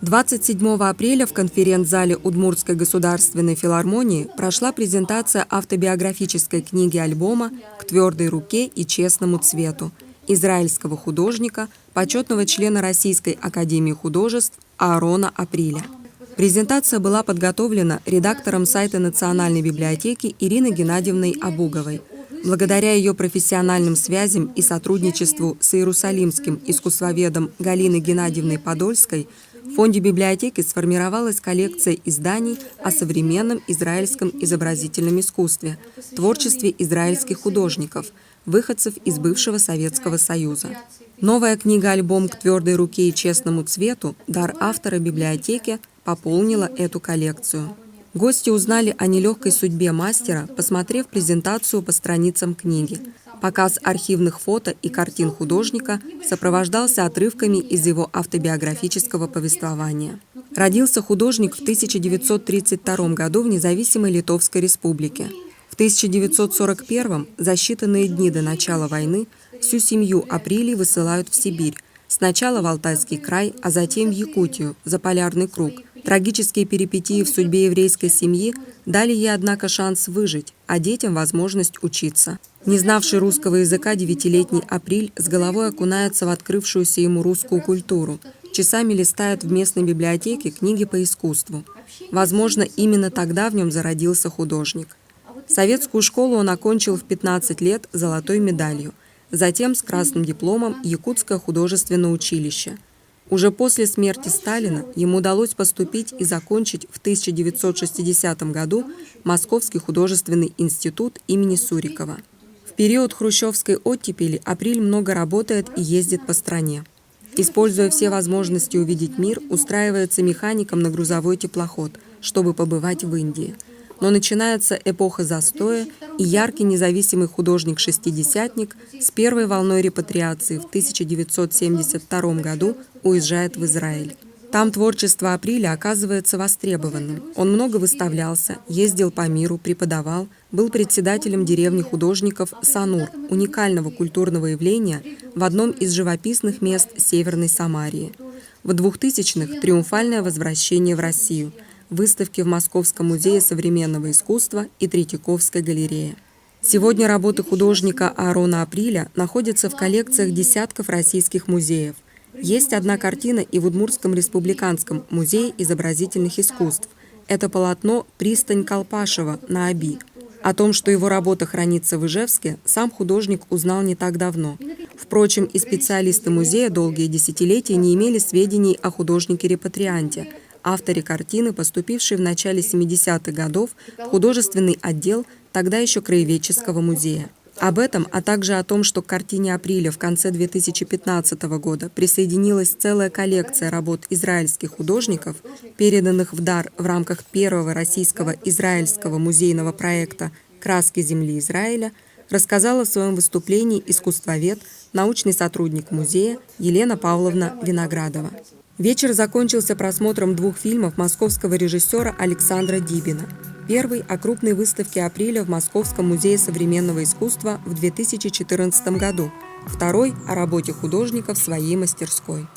27 апреля в конференц-зале Удмуртской государственной филармонии прошла презентация автобиографической книги-альбома «К твердой руке и честному цвету» израильского художника, почетного члена Российской академии художеств Аарона Априля. Презентация была подготовлена редактором сайта Национальной библиотеки Ириной Геннадьевной Абуговой. Благодаря ее профессиональным связям и сотрудничеству с иерусалимским искусствоведом Галиной Геннадьевной Подольской в фонде библиотеки сформировалась коллекция изданий о современном израильском изобразительном искусстве, творчестве израильских художников, выходцев из бывшего Советского Союза. Новая книга-альбом «К твердой руке и честному цвету» дар автора библиотеки пополнила эту коллекцию. Гости узнали о нелегкой судьбе мастера, посмотрев презентацию по страницам книги. Показ архивных фото и картин художника сопровождался отрывками из его автобиографического повествования. Родился художник в 1932 году в независимой Литовской Республике. В 1941 за считанные дни до начала войны всю семью Априлей высылают в Сибирь, сначала в Алтайский край, а затем в Якутию, за полярный круг. Трагические перипетии в судьбе еврейской семьи дали ей, однако, шанс выжить, а детям возможность учиться. Не знавший русского языка 9-летний Априль с головой окунается в открывшуюся ему русскую культуру, часами листает в местной библиотеке книги по искусству. Возможно, именно тогда в нем зародился художник. Советскую школу он окончил в 15 лет золотой медалью, затем с красным дипломом Якутское художественное училище. Уже после смерти Сталина ему удалось поступить и закончить в 1960 году Московский художественный институт имени Сурикова. В период хрущевской оттепели Априль много работает и ездит по стране. Используя все возможности увидеть мир, устраивается механиком на грузовой теплоход, чтобы побывать в Индии. Но начинается эпоха застоя, и яркий независимый художник-шестидесятник с первой волной репатриации в 1972 году уезжает в Израиль. Там творчество Априля оказывается востребованным. Он много выставлялся, ездил по миру, преподавал, был председателем деревни художников Санур, уникального культурного явления в одном из живописных мест Северной Самарии. В 2000-х триумфальное возвращение в Россию, выставки в Московском музее современного искусства и Третьяковской галерее. Сегодня работы художника Аарона Априля находятся в коллекциях десятков российских музеев. Есть одна картина и в Удмуртском республиканском музее изобразительных искусств. Это полотно «Пристань Колпашева» на Оби. О том, что его работа хранится в Ижевске, сам художник узнал не так давно. Впрочем, и специалисты музея долгие десятилетия не имели сведений о художнике-репатрианте, авторе картины, поступившей в начале 70-х годов в художественный отдел тогда еще Краеведческого музея. Об этом, а также о том, что к картине Априля в конце 2015 года присоединилась целая коллекция работ израильских художников, переданных в дар в рамках первого российского израильского музейного проекта «Краски земли Израиля», рассказала в своем выступлении искусствовед, научный сотрудник музея Елена Павловна Виноградова. Вечер закончился просмотром двух фильмов московского режиссера Александра Дибина. Первый – о крупной выставке Априля в Московском музее современного искусства в 2014 году. Второй – о работе художника в своей мастерской.